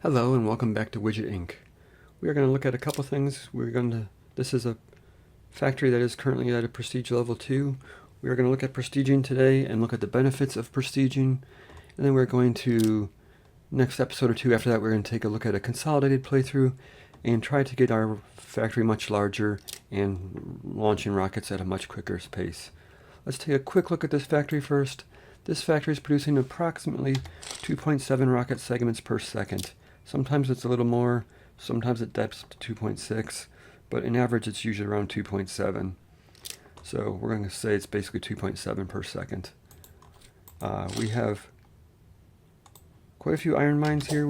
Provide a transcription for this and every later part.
Hello and welcome back to Widget Inc. We are going to look at a couple things. This is a factory that is currently at a prestige level 2. We are going to look at prestiging today and look at the benefits of prestiging. And then we're going to, next episode or two after that, we're going to take a look at a consolidated playthrough and try to get our factory much larger and launching rockets at a much quicker pace. Let's take a quick look at this factory first. This factory is producing approximately 2.7 rocket segments per second. Sometimes it's a little more, sometimes it dips to 2.6, but in average it's usually around 2.7. So we're going to say it's basically 2.7 per second. We have quite a few iron mines here.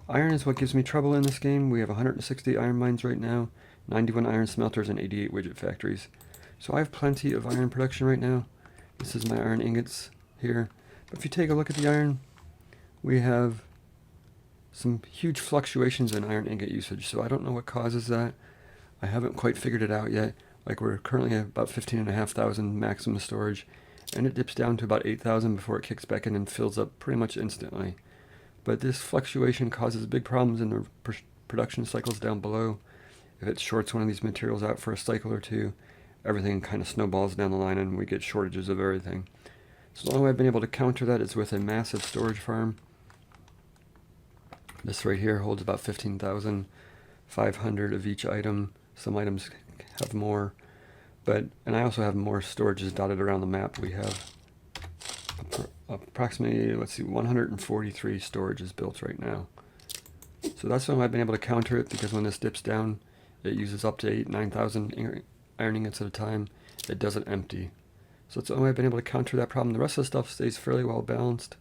Iron is what gives me trouble in this game. We have 160 iron mines right now, 91 iron smelters, and 88 widget factories. So I have plenty of iron production right now. This is my iron ingots here. But if you take a look at the iron, we have some huge fluctuations in iron ingot usage, so I don't know what causes that. I haven't quite figured it out yet. Like, we're currently at about 15,500 maximum storage, and it dips down to about 8,000 before it kicks back in and fills up pretty much instantly. But this fluctuation causes big problems in the production cycles down below. If it shorts one of these materials out for a cycle or two, everything kind of snowballs down the line and we get shortages of everything. So the only way I've been able to counter that is with a massive storage farm. This right here holds about 15,500 of each item. Some items have more, and I also have more storages dotted around the map. We have approximately, 143 storages built right now. So that's when I've been able to counter it, because when this dips down, it uses up to 9,000 iron ingots at a time. It doesn't empty. So it's the only way I've been able to counter that problem. The rest of the stuff stays fairly well balanced,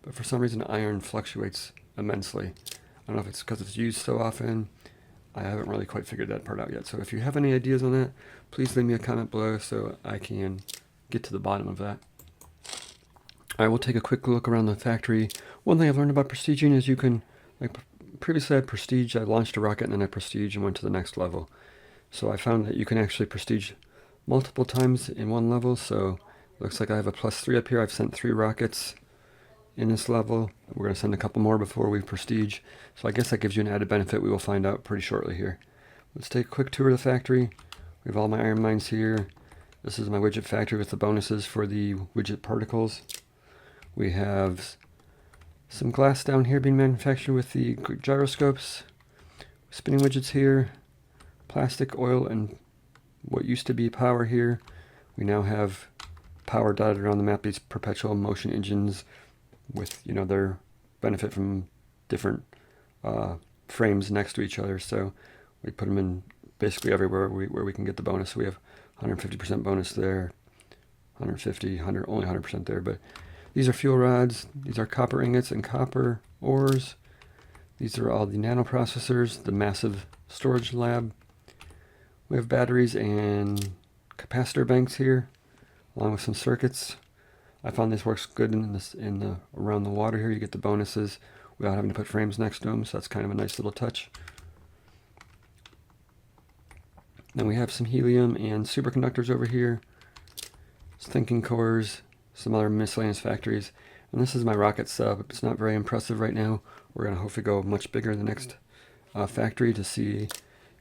but for some reason iron fluctuates immensely. I don't know if it's because it's used so often. I haven't really quite figured that part out yet. So if you have any ideas on that, please leave me a comment below so I can get to the bottom of that. I will take a quick look around the factory. One thing I've learned about prestiging is you can, like previously I had prestige, I launched a rocket and then I prestige and went to the next level. So I found that you can actually prestige multiple times in one level. So it looks like I have a +3 up here. I've sent 3 rockets in this level. We're going to send a couple more before we prestige. So I guess that gives you an added benefit. We will find out pretty shortly here. Let's take a quick tour of the factory. We have all my iron mines here. This is my widget factory with the bonuses for the widget particles. We have some glass down here being manufactured with the gyroscopes. Spinning widgets here. Plastic, oil, and what used to be power here. We now have power dotted around the map, these perpetual motion engines with, their benefit from different frames next to each other. So we put them in basically everywhere where we can get the bonus. We have 150% bonus there, 150, only 100% there. But these are fuel rods. These are copper ingots and copper ores. These are all the nanoprocessors, the massive storage lab. We have batteries and capacitor banks here, along with some circuits. I found this works good around the water here. You get the bonuses without having to put frames next to them, so that's kind of a nice little touch. Then we have some helium and superconductors over here, some thinking cores, some other miscellaneous factories, and this is my rocket sub. It's not very impressive right now. We're going to hopefully go much bigger in the next factory to see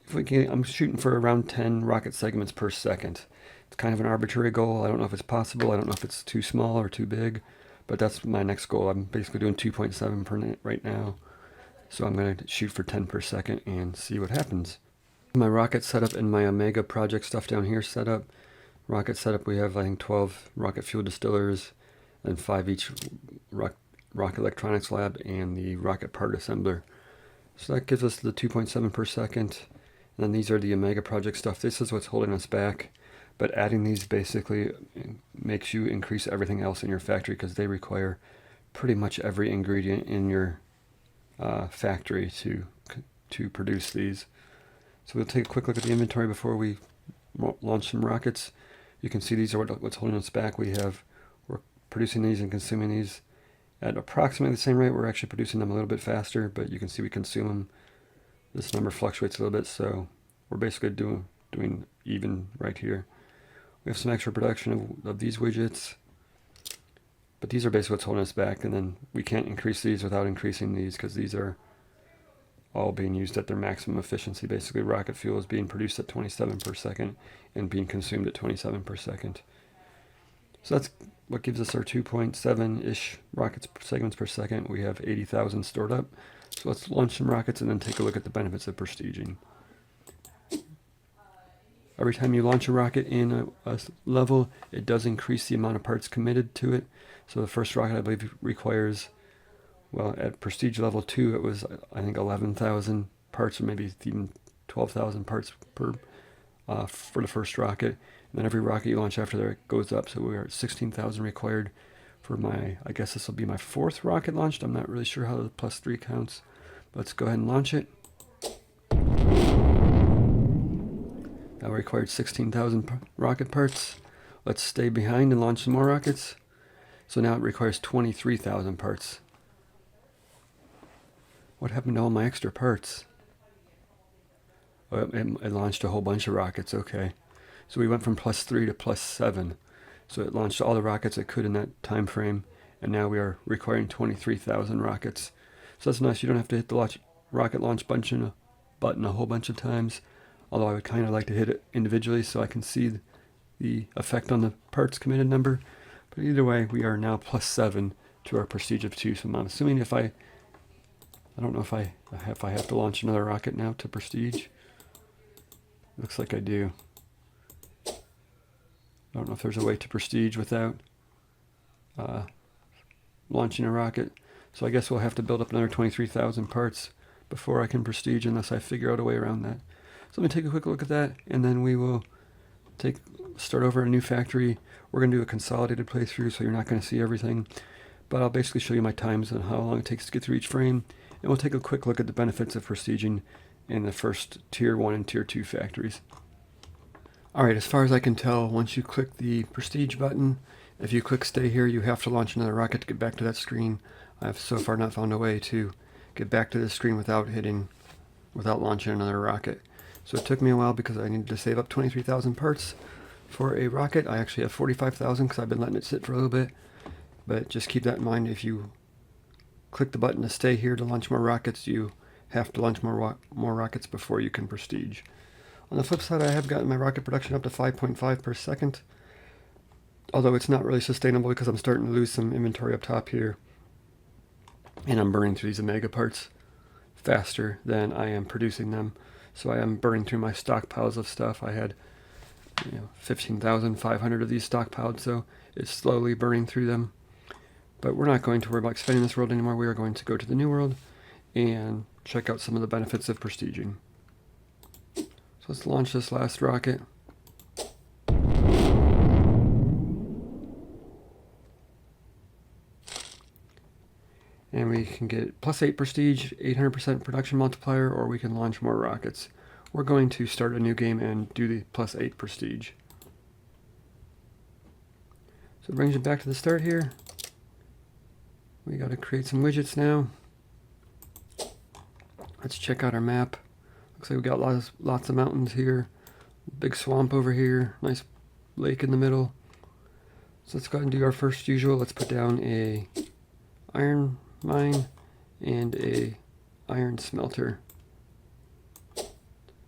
if we can. I'm shooting for around 10 rocket segments per second. It's kind of an arbitrary goal. I don't know if it's possible. I don't know if it's too small or too big, but that's my next goal. I'm basically doing 2.7 per minute right now, so I'm going to shoot for 10 per second and see what happens. My rocket setup and my Omega project stuff down here set up. Rocket setup, we have I think 12 rocket fuel distillers and 5 each rocket electronics lab and the rocket part assembler. So that gives us the 2.7 per second. And then these are the Omega project stuff. This is what's holding us back. But adding these basically makes you increase everything else in your factory, because they require pretty much every ingredient in your factory to produce these. So we'll take a quick look at the inventory before we launch some rockets. You can see these are what's holding us back. We're producing these and consuming these at approximately the same rate. We're actually producing them a little bit faster, but you can see we consume them. This number fluctuates a little bit, so we're basically doing even right here. We have some extra production of these widgets, but these are basically what's holding us back, and then we can't increase these without increasing these, because these are all being used at their maximum efficiency. Basically, rocket fuel is being produced at 27 per second and being consumed at 27 per second. So that's what gives us our 2.7-ish rockets segments per second. We have 80,000 stored up. So let's launch some rockets and then take a look at the benefits of prestiging. Every time you launch a rocket in a level, it does increase the amount of parts committed to it. So the first rocket, I believe, requires, well, at prestige level 2, it was, I think, 11,000 parts, or maybe even 12,000 parts per for the first rocket. And then every rocket you launch after that goes up. So we're at 16,000 required for my, I guess this will be my 4th rocket launched. I'm not really sure how the +3 counts. But let's go ahead and launch it. Now we required 16,000 rocket parts. Let's stay behind and launch some more rockets. So now it requires 23,000 parts. What happened to all my extra parts? Oh, it launched a whole bunch of rockets, okay. So we went from +3 to +7. So it launched all the rockets it could in that time frame. And now we are requiring 23,000 rockets. So that's nice. You don't have to hit the rocket launch button a whole bunch of times. Although I would kind of like to hit it individually so I can see the effect on the parts committed number. But either way, we are now +7 to our prestige of 2. So I'm assuming if I don't know if I have to launch another rocket now to prestige. Looks like I do. I don't know if there's a way to prestige without launching a rocket. So I guess we'll have to build up another 23,000 parts before I can prestige, unless I figure out a way around that. So let me take a quick look at that, and then we will start over a new factory. We're going to do a consolidated playthrough, so you're not going to see everything. But I'll basically show you my times and how long it takes to get through each frame. And we'll take a quick look at the benefits of prestiging in the first Tier 1 and Tier 2 factories. Alright, as far as I can tell, once you click the prestige button, if you click stay here, you have to launch another rocket to get back to that screen. I've so far not found a way to get back to this screen without launching another rocket. So it took me a while because I needed to save up 23,000 parts for a rocket. I actually have 45,000 because I've been letting it sit for a little bit. But just keep that in mind. If you click the button to stay here to launch more rockets, you have to launch more rockets before you can prestige. On the flip side, I have gotten my rocket production up to 5.5 per second. Although it's not really sustainable because I'm starting to lose some inventory up top here. And I'm burning through these Omega parts faster than I am producing them. So I am burning through my stockpiles of stuff. I had 15,500 of these stockpiled, so it's slowly burning through them. But we're not going to worry about expanding this world anymore. We are going to go to the new world and check out some of the benefits of prestiging. So let's launch this last rocket. And we can get +8 prestige, 800% production multiplier, or we can launch more rockets. We're going to start a new game and do the +8 prestige. So it brings you back to the start here. We got to create some widgets now. Let's check out our map. Looks like we got lots of mountains here. Big swamp over here. Nice lake in the middle. So let's go ahead and do our first usual. Let's put down a iron mine and a iron smelter.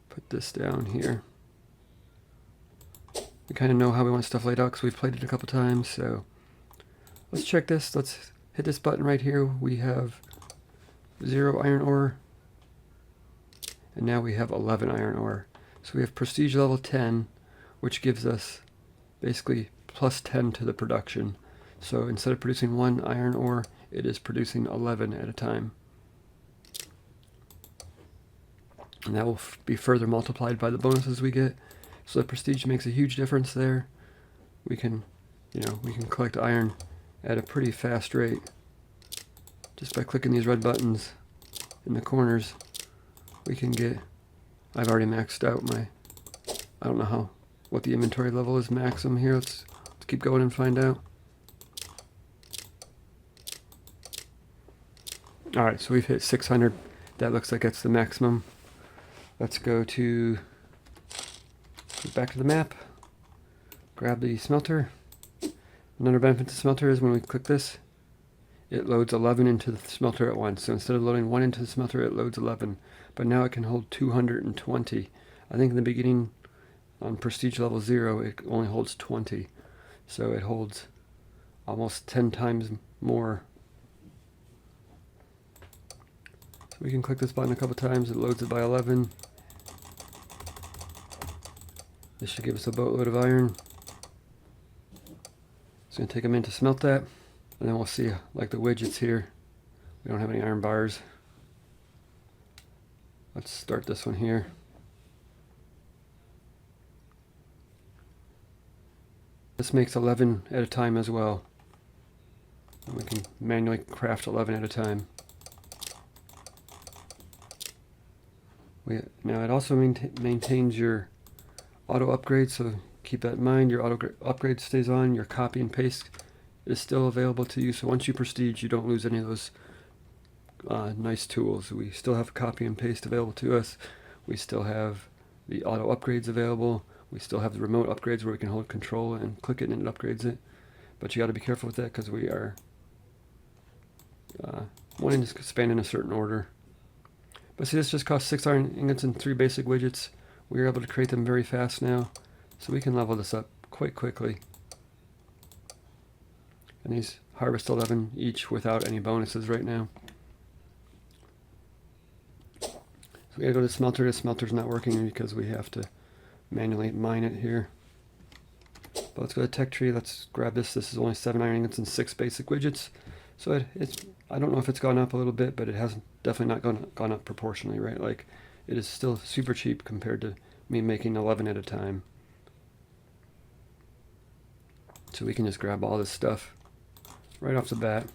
Put this down here. We kind of know how we want stuff laid out because we've played it a couple times. So let's check this. Let's hit this button right here. We have 0 iron ore. And now we have 11 iron ore. So we have prestige level 10, which gives us basically +10 to the production. So instead of producing 1 iron ore, it is producing 11 at a time. And that will be further multiplied by the bonuses we get. So the prestige makes a huge difference there. We can collect iron at a pretty fast rate just by clicking these red buttons in the corners. We can get, I've already maxed out my, I don't know what the inventory level is maximum here. Let's keep going and find out. Alright, so we've hit 600. That looks like that's the maximum. Let's go back to the map. Grab the smelter. Another benefit to smelter is when we click this, it loads 11 into the smelter at once. So instead of loading 1 into the smelter, it loads 11. But now it can hold 220. I think in the beginning, on prestige level 0, it only holds 20. So it holds almost 10 times more. So we can click this button a couple times. It loads it by 11. This should give us a boatload of iron. It's going to take a minute to smelt that. And then we'll see, like the widgets here, we don't have any iron bars. Let's start this one here. This makes 11 at a time as well. And we can manually craft 11 at a time. Now it also maintains your auto upgrade, so keep that in mind. Your auto upgrade stays on. Your copy and paste is still available to you. So once you prestige, you don't lose any of those nice tools. We still have copy and paste available to us. We still have the auto upgrades available. We still have the remote upgrades where we can hold control and click it and it upgrades it. But you got to be careful with that because we are wanting to expand in a certain order. But see, this just costs 6 iron ingots and 3 basic widgets. We are able to create them very fast now, so we can level this up quite quickly. And these harvest 11 each without any bonuses right now. So we gotta go to smelter. The smelter's not working because we have to manually mine it here. But let's go to tech tree. Let's grab this. This is only 7 iron ingots and 6 basic widgets. So it's I don't know if it's gone up a little bit, but it hasn't definitely not gone up proportionally, right? Like it is still super cheap compared to me making 11 at a time. So we can just grab all this stuff right off the bat.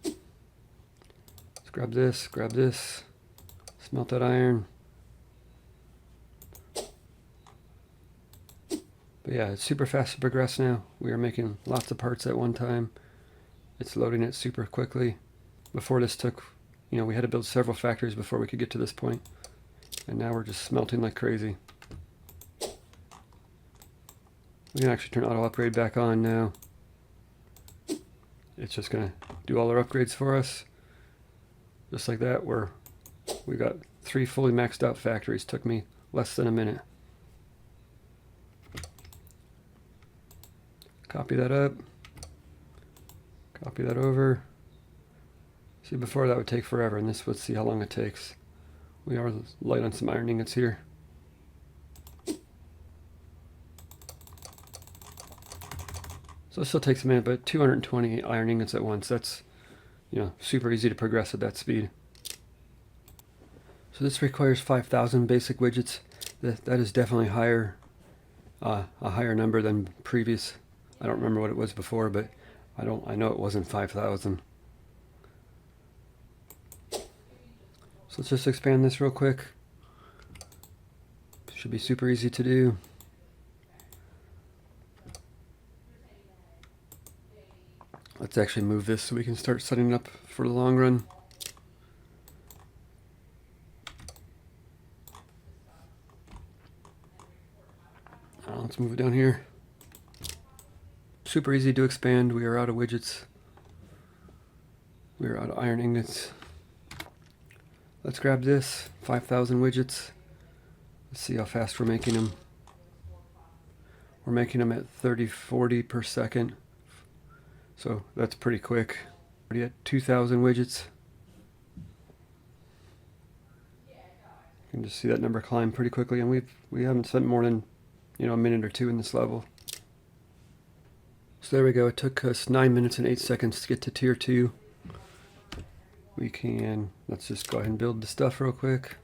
Let's grab this, smelt that iron. But yeah, it's super fast to progress now. We are making lots of parts at one time. It's loading it super quickly. Before this took, we had to build several factories before we could get to this point. And now we're just smelting like crazy. We can actually turn auto upgrade back on now. It's just gonna do all our upgrades for us. Just like that, we got 3 fully maxed out factories. Took me less than a minute. Copy that up. Copy that over. See, before that would take forever, and this, let's see how long it takes. We are light on some iron ingots here. So it still takes a minute, but 220 iron ingots at once, that's, super easy to progress at that speed. So this requires 5,000 basic widgets. That is definitely higher, a higher number than previous. I don't remember what it was before, but I know it wasn't 5,000. So let's just expand this real quick. Should be super easy to do. Let's actually move this so we can start setting it up for the long run. Let's move it down here. Super easy to expand. We are out of widgets. We are out of iron ingots. Let's grab this, 5,000 widgets. Let's see how fast we're making them. We're making them at 30-40 per second. So that's pretty quick. Already at 2,000 widgets. You can just see that number climb pretty quickly, and we haven't spent more than a minute or 2 in this level. So there we go. It took us 9 minutes and 8 seconds to get to tier 2. Let's just go ahead and build the stuff real quick.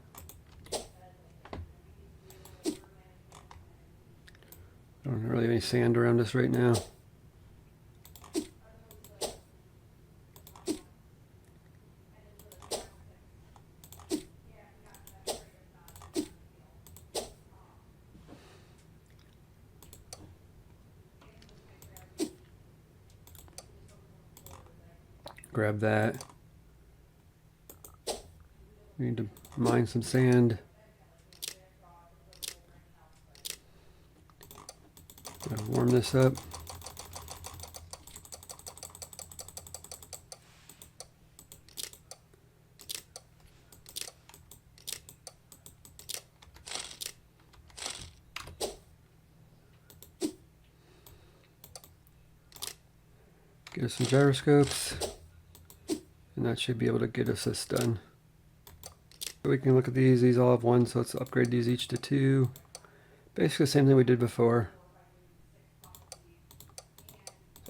Don't really have any sand around us right now. Grab that. We need to mine some sand. Gotta warm this up. Get us some gyroscopes, and that should be able to get us this done. So we can look at these. These all have 1, so let's upgrade these each to 2. Basically the same thing we did before.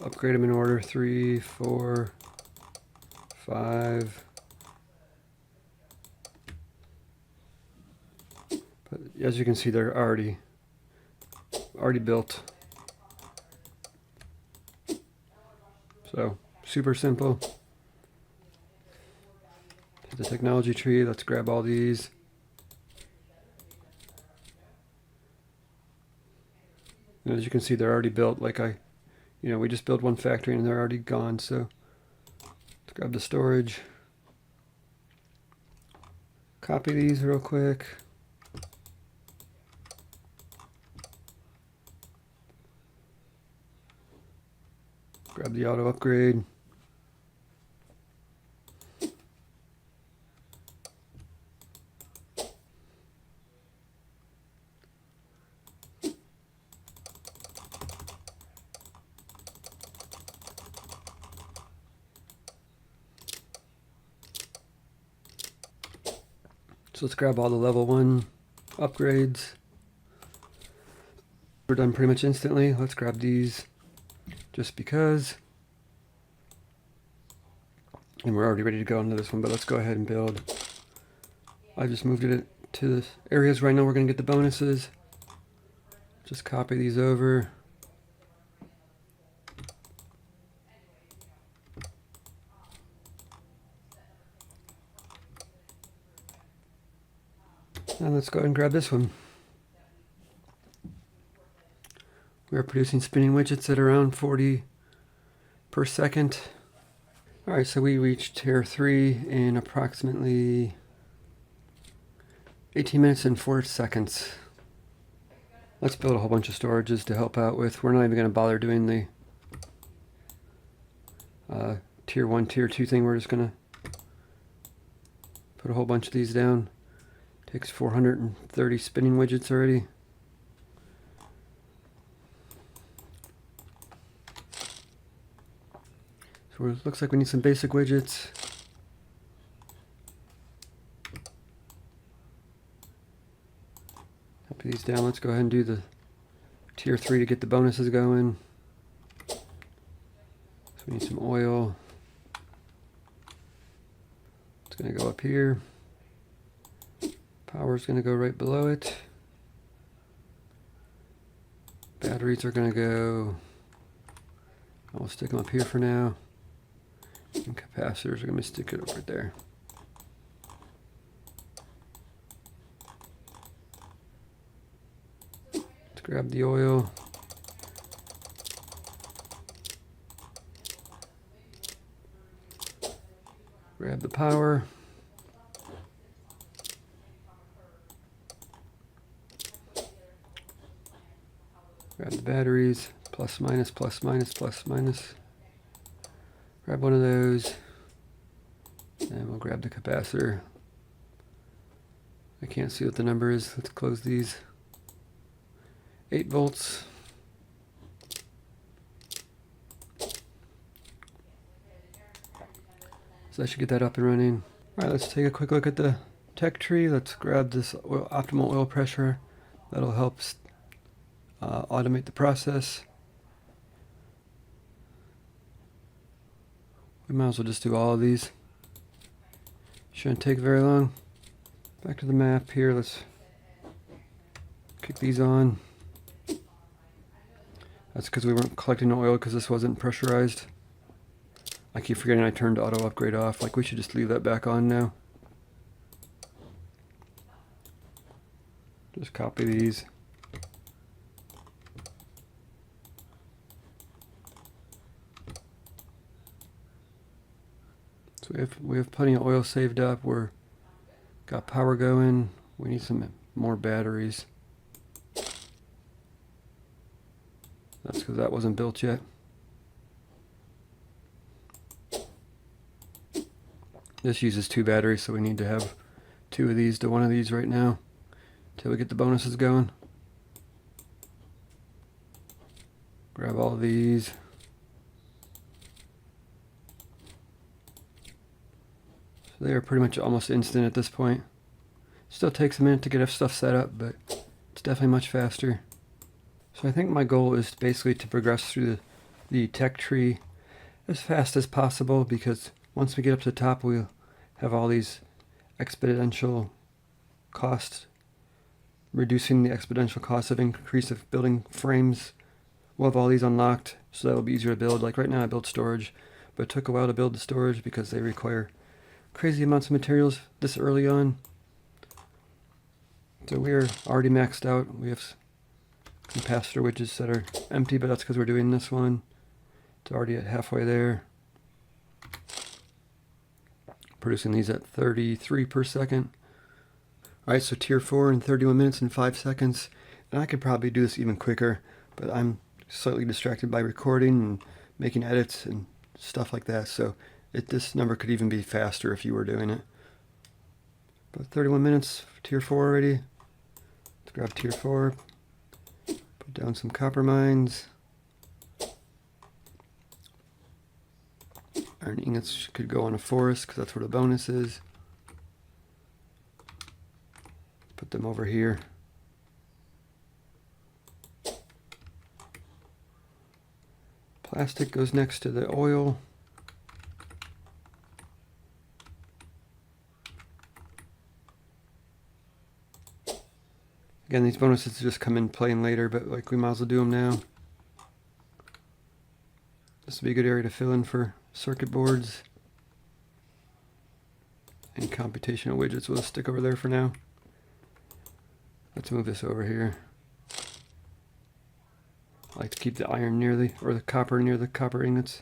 Upgrade them in order: 3, 4, 5. But as you can see, they're already built. So super simple. The technology tree. Let's grab all these. And as you can see, they're already built. Like we just built one factory and they're already gone. So let's grab the storage. Copy these real quick. Grab the auto upgrade. So let's grab all the level 1 upgrades. We're done pretty much instantly. Let's grab these just because. And we're already ready to go into this one, but let's go ahead and build. I just moved it to the areas where I know we're going to get the bonuses. Just copy these over. And let's go ahead and grab this one. We are producing spinning widgets at around 40 per second. Alright, so we reached tier 3 in approximately 18 minutes and 4 seconds. Let's build a whole bunch of storages to help out with. We're not even going to bother doing the tier 1, tier 2 thing. We're just going to put a whole bunch of these down. Takes 430 spinning widgets already. So it looks like we need some basic widgets. Copy these down. Let's go ahead and do the tier 3 to get the bonuses going. So we need some oil. It's going to go up here. Power is going to go right below it. Batteries are going to go, I'll stick them up here for now. And capacitors are going to stick it over there. Let's grab the oil. Grab the power. Grab the batteries, plus minus, plus minus, plus minus. Grab one of those, and we'll grab the capacitor. I can't see what the number is. Let's close these. 8 volts. So I should get that up and running. Alright, let's take a quick look at the tech tree. Let's grab this optimal oil pressure. That'll help automate the process. We might as well just do all of these. Shouldn't take very long. Back to the map here. Let's kick these on. That's because we weren't collecting oil because this wasn't pressurized. I keep forgetting I turned auto upgrade off. Like, we should just leave that back on now. Just copy these. So we have plenty of oil saved up. We're got power going. We need some more batteries. That's because that wasn't built yet. This uses 2 batteries, so we need to have 2 of these to 1 of these right now until we get the bonuses going. Grab all of these. So they are pretty much almost instant at this point. Still takes a minute to get stuff set up, but it's definitely much faster. So I think my goal is basically to progress through the tech tree as fast as possible, because once we get up to the top, we'll have all these exponential costs, reducing the exponential cost of increase of building frames. We'll have all these unlocked, so that'll be easier to build. Like right now I built storage, but it took a while to build the storage because they require crazy amounts of materials this early on. So we are already maxed out. We have capacitor widgets that are empty, but that's because we're doing this one. It's already at halfway there. Producing these at 33 per second. Alright, so tier 4 in 31 minutes and 5 seconds. And I could probably do this even quicker, but I'm slightly distracted by recording and making edits and stuff like that. So this number could even be faster if you were doing it. But 31 minutes for tier 4 already. Let's grab tier 4. Put down some copper mines. Iron ingots could go on a forest because that's where the bonus is. Put them over here. Plastic goes next to the oil. Again, these bonuses just come in playing later, but like we might as well do them now. This would be a good area to fill in for circuit boards and computational widgets. We'll stick over there for now. Let's move this over here. I like to keep the iron near the copper near the copper ingots.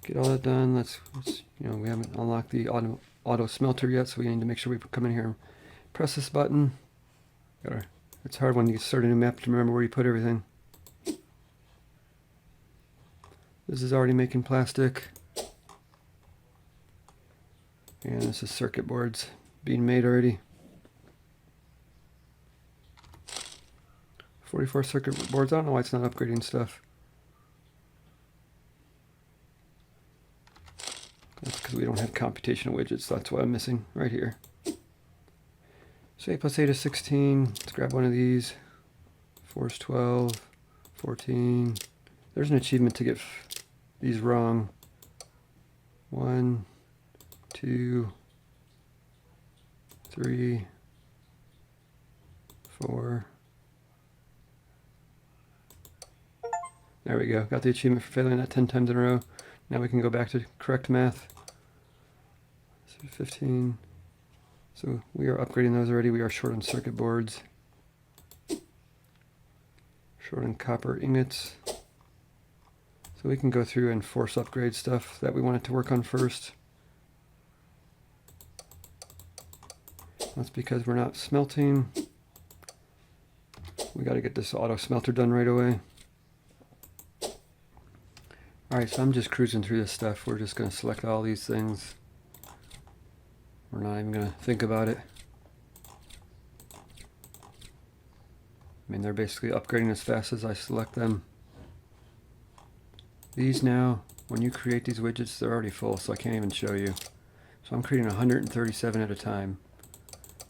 Get all that done. Let's we haven't unlocked the auto smelter yet, so we need to make sure we come in here and press this button. It's hard when you start a new map to remember where you put everything. This is already making plastic. And this is circuit boards being made already. 44 circuit boards. I don't know why it's not upgrading stuff. That's because we don't have computational widgets. That's what I'm missing right here. So 8 plus 8 is 16. Let's grab one of these. 4 is 12. 14. There's an achievement to get these wrong. 1, 2, 3, 4. There we go. Got the achievement for failing that 10 times in a row. Now we can go back to correct math. So 15. So we are upgrading those already. We are short on circuit boards. Short on copper ingots. So we can go through and force upgrade stuff that we wanted to work on first. That's because we're not smelting. We got to get this auto smelter done right away. Alright, so I'm just cruising through this stuff. We're just going to select all these things. We're not even going to think about it. I mean, they're basically upgrading as fast as I select them. These now, when you create these widgets, they're already full, so I can't even show you. So I'm creating 137 at a time.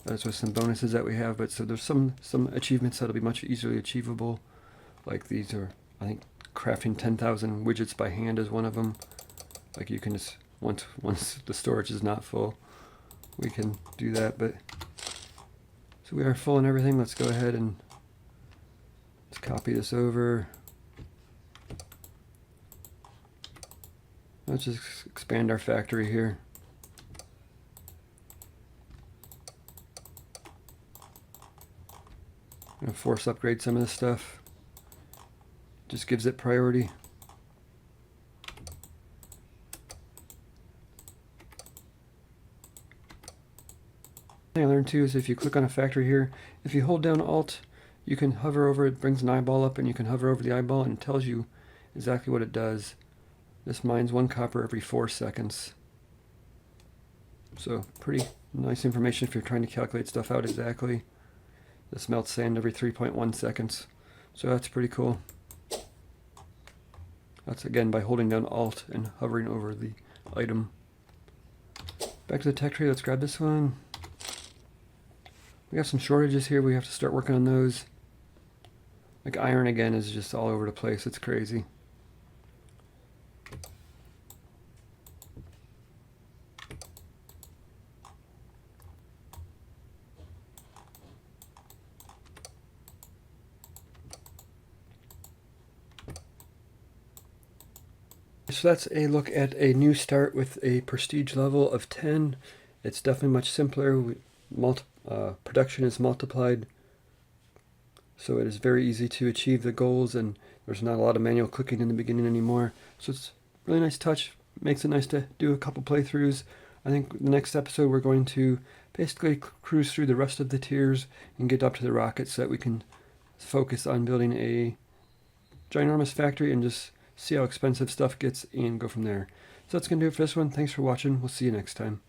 That's with some bonuses that we have, but so there's some achievements that'll be much easily achievable. Like these are, I think, crafting 10,000 widgets by hand is one of them. Like you can just, once the storage is not full, we can do that. But so we are full in everything. Let's go ahead and let's copy this over. Let's just expand our factory here. I'm gonna force upgrade some of this stuff. Just gives it priority. The thing I learned too is if you click on a factory here, if you hold down Alt, you can hover over it, brings an eyeball up, and you can hover over the eyeball and it tells you exactly what it does. This mines 1 copper every 4 seconds. So pretty nice information if you're trying to calculate stuff out exactly. This melts sand every 3.1 seconds. So that's pretty cool. That's again by holding down Alt and hovering over the item. Back to the tech tree, let's grab this one. We have some shortages here, we have to start working on those. Like iron again is just all over the place, it's crazy. So that's a look at a new start with a prestige level of 10. It's definitely much simpler. Production is multiplied, so it is very easy to achieve the goals, and there's not a lot of manual clicking in the beginning anymore. So it's a really nice touch. Makes it nice to do a couple playthroughs. I think the next episode we're going to basically cruise through the rest of the tiers and get up to the rocket so that we can focus on building a ginormous factory and just see how expensive stuff gets and go from there. So that's going to do it for this one. Thanks for watching. We'll see you next time.